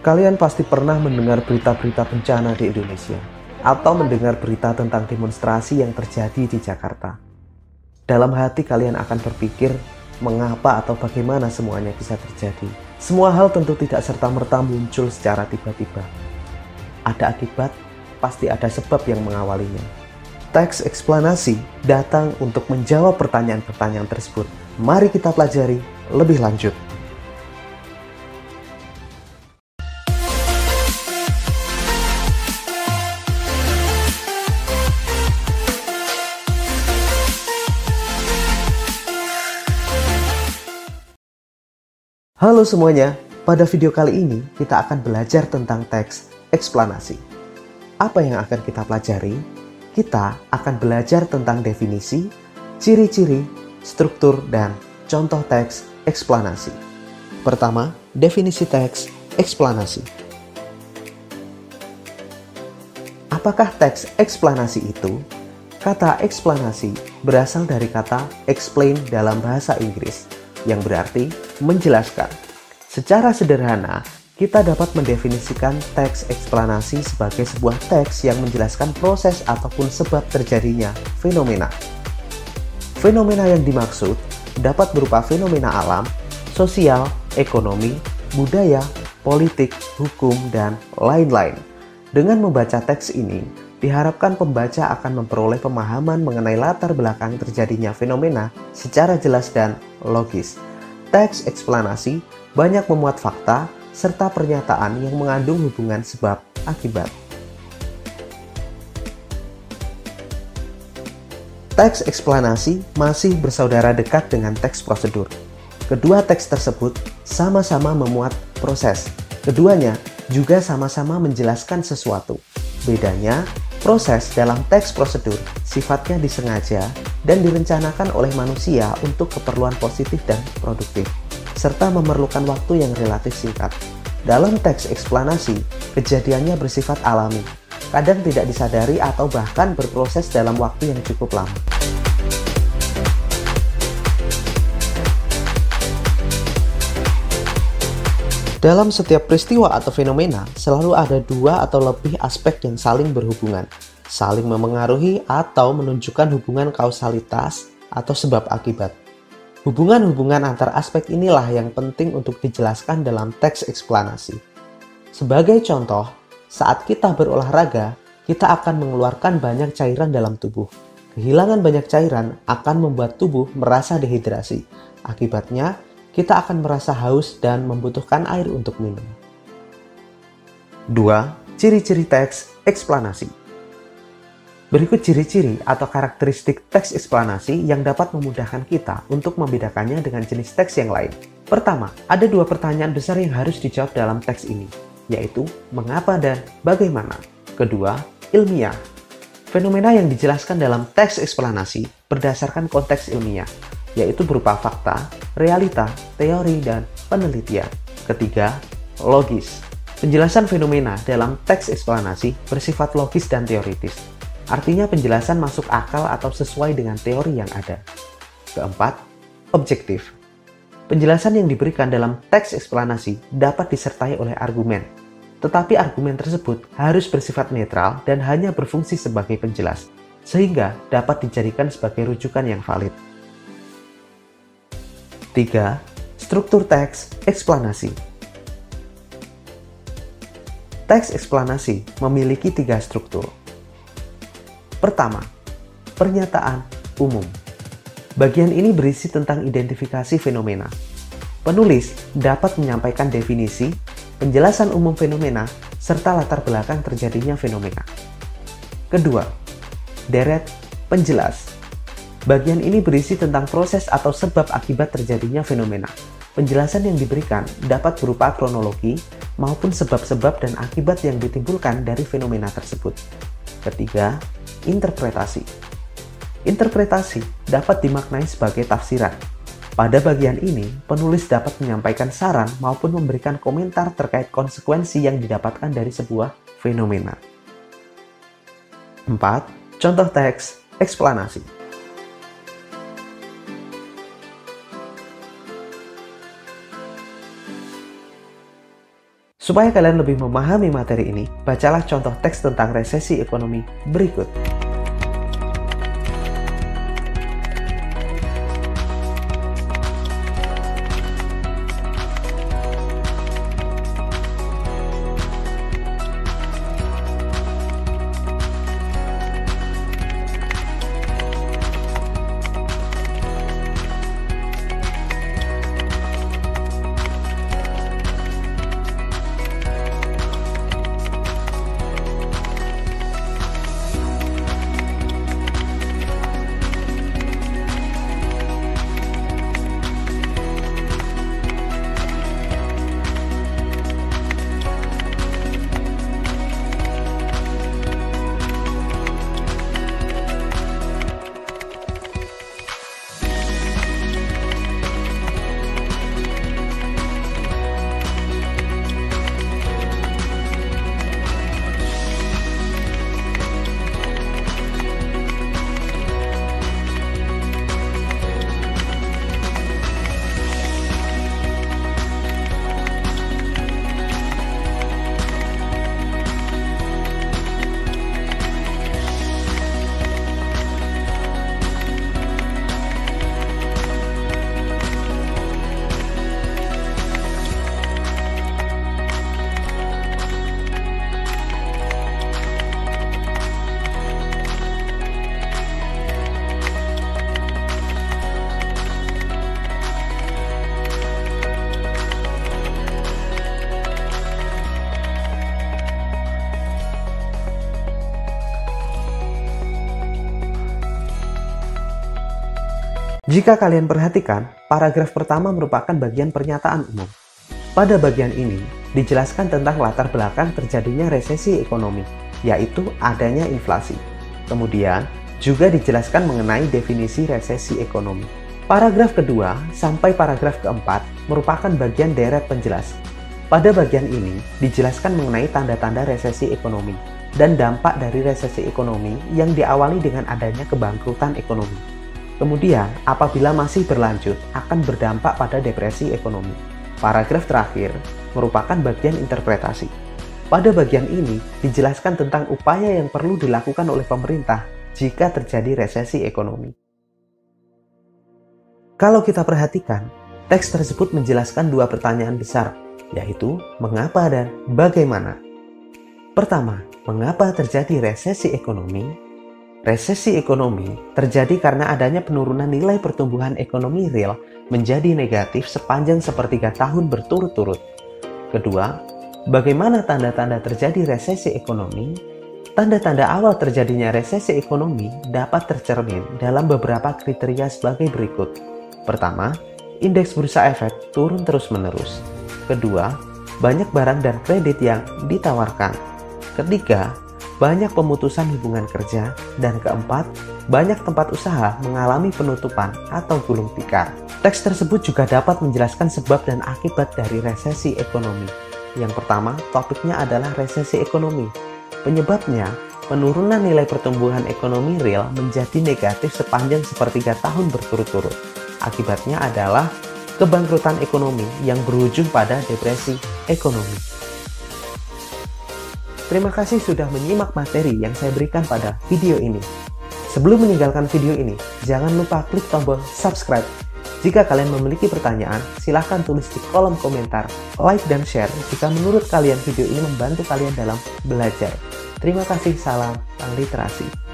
Kalian pasti pernah mendengar berita-berita bencana di Indonesia, atau mendengar berita tentang demonstrasi yang terjadi di Jakarta. Dalam hati kalian akan berpikir, mengapa atau bagaimana semuanya bisa terjadi. Semua hal tentu tidak serta-merta muncul secara tiba-tiba. Ada akibat, pasti ada sebab yang mengawalinya. Teks eksplanasi datang untuk menjawab pertanyaan-pertanyaan tersebut. Mari kita pelajari lebih lanjut. Halo semuanya, pada video kali ini kita akan belajar tentang teks eksplanasi. Apa yang akan kita pelajari? Kita akan belajar tentang definisi, ciri-ciri, struktur, dan contoh teks eksplanasi. Pertama, definisi teks eksplanasi. Apakah teks eksplanasi itu? Kata eksplanasi berasal dari kata explain dalam bahasa Inggris, yang berarti menjelaskan. Secara sederhana, kita dapat mendefinisikan teks eksplanasi sebagai sebuah teks yang menjelaskan proses ataupun sebab terjadinya fenomena. Fenomena yang dimaksud dapat berupa fenomena alam, sosial, ekonomi, budaya, politik, hukum, dan lain-lain. Dengan membaca teks ini, diharapkan pembaca akan memperoleh pemahaman mengenai latar belakang terjadinya fenomena secara jelas dan logis. Teks eksplanasi banyak memuat fakta serta pernyataan yang mengandung hubungan sebab akibat. Teks eksplanasi masih bersaudara dekat dengan teks prosedur. Kedua teks tersebut sama-sama memuat proses. Keduanya juga sama-sama menjelaskan sesuatu. Bedanya, proses dalam teks prosedur sifatnya disengaja dan direncanakan oleh manusia untuk keperluan positif dan produktif, serta memerlukan waktu yang relatif singkat. Dalam teks eksplanasi, kejadiannya bersifat alami, kadang tidak disadari atau bahkan berproses dalam waktu yang cukup lama. Dalam setiap peristiwa atau fenomena, selalu ada dua atau lebih aspek yang saling berhubungan, saling memengaruhi atau menunjukkan hubungan kausalitas atau sebab akibat. Hubungan-hubungan antar aspek inilah yang penting untuk dijelaskan dalam teks eksplanasi. Sebagai contoh, saat kita berolahraga, kita akan mengeluarkan banyak cairan dalam tubuh. Kehilangan banyak cairan akan membuat tubuh merasa dehidrasi. Akibatnya, kita akan merasa haus dan membutuhkan air untuk minum. 2. Ciri-ciri teks eksplanasi. Berikut ciri-ciri atau karakteristik teks eksplanasi yang dapat memudahkan kita untuk membedakannya dengan jenis teks yang lain. Pertama, ada dua pertanyaan besar yang harus dijawab dalam teks ini, yaitu mengapa dan bagaimana. Kedua, ilmiah. Fenomena yang dijelaskan dalam teks eksplanasi berdasarkan konteks ilmiah, yaitu berupa fakta, realita, teori, dan penelitian. Ketiga, logis. Penjelasan fenomena dalam teks eksplanasi bersifat logis dan teoritis. Artinya penjelasan masuk akal atau sesuai dengan teori yang ada. Keempat, objektif. Penjelasan yang diberikan dalam teks eksplanasi dapat disertai oleh argumen. Tetapi argumen tersebut harus bersifat netral dan hanya berfungsi sebagai penjelas, sehingga dapat dijadikan sebagai rujukan yang valid. 3. Struktur teks eksplanasi. Teks eksplanasi memiliki 3 struktur. Pertama, pernyataan umum. Bagian ini berisi tentang identifikasi fenomena. Penulis dapat menyampaikan definisi, penjelasan umum fenomena, serta latar belakang terjadinya fenomena. Kedua, deret penjelas. Bagian ini berisi tentang proses atau sebab akibat terjadinya fenomena. Penjelasan yang diberikan dapat berupa kronologi maupun sebab-sebab dan akibat yang ditimbulkan dari fenomena tersebut. Ketiga, interpretasi. Interpretasi dapat dimaknai sebagai tafsiran. Pada bagian ini, penulis dapat menyampaikan saran maupun memberikan komentar terkait konsekuensi yang didapatkan dari sebuah fenomena. 4. Contoh teks eksplanasi. Supaya kalian lebih memahami materi ini, bacalah contoh teks tentang resesi ekonomi berikut. Jika kalian perhatikan, paragraf pertama merupakan bagian pernyataan umum. Pada bagian ini, dijelaskan tentang latar belakang terjadinya resesi ekonomi, yaitu adanya inflasi. Kemudian, juga dijelaskan mengenai definisi resesi ekonomi. Paragraf kedua sampai paragraf keempat merupakan bagian deret penjelas. Pada bagian ini, dijelaskan mengenai tanda-tanda resesi ekonomi dan dampak dari resesi ekonomi yang diawali dengan adanya kebangkrutan ekonomi. Kemudian, apabila masih berlanjut, akan berdampak pada depresi ekonomi. Paragraf terakhir merupakan bagian interpretasi. Pada bagian ini, dijelaskan tentang upaya yang perlu dilakukan oleh pemerintah jika terjadi resesi ekonomi. Kalau kita perhatikan, teks tersebut menjelaskan dua pertanyaan besar, yaitu mengapa dan bagaimana. Pertama, mengapa terjadi resesi ekonomi? Resesi ekonomi terjadi karena adanya penurunan nilai pertumbuhan ekonomi real menjadi negatif sepanjang sepertiga tahun berturut-turut. Kedua, bagaimana tanda-tanda terjadi resesi ekonomi? Tanda-tanda awal terjadinya resesi ekonomi dapat tercermin dalam beberapa kriteria sebagai berikut. Pertama, indeks bursa efek turun terus-menerus. Kedua, banyak barang dan kredit yang ditawarkan. Ketiga, banyak pemutusan hubungan kerja. Dan keempat, banyak tempat usaha mengalami penutupan atau gulung tikar. Teks tersebut juga dapat menjelaskan sebab dan akibat dari resesi ekonomi. Yang pertama, topiknya adalah resesi ekonomi. Penyebabnya, penurunan nilai pertumbuhan ekonomi real menjadi negatif sepanjang sepertiga tahun berturut-turut. Akibatnya adalah kebangkrutan ekonomi yang berujung pada depresi ekonomi. Terima kasih sudah menyimak materi yang saya berikan pada video ini. Sebelum meninggalkan video ini, jangan lupa klik tombol subscribe. Jika kalian memiliki pertanyaan, silahkan tulis di kolom komentar, like dan share jika menurut kalian video ini membantu kalian dalam belajar. Terima kasih, salam literasi.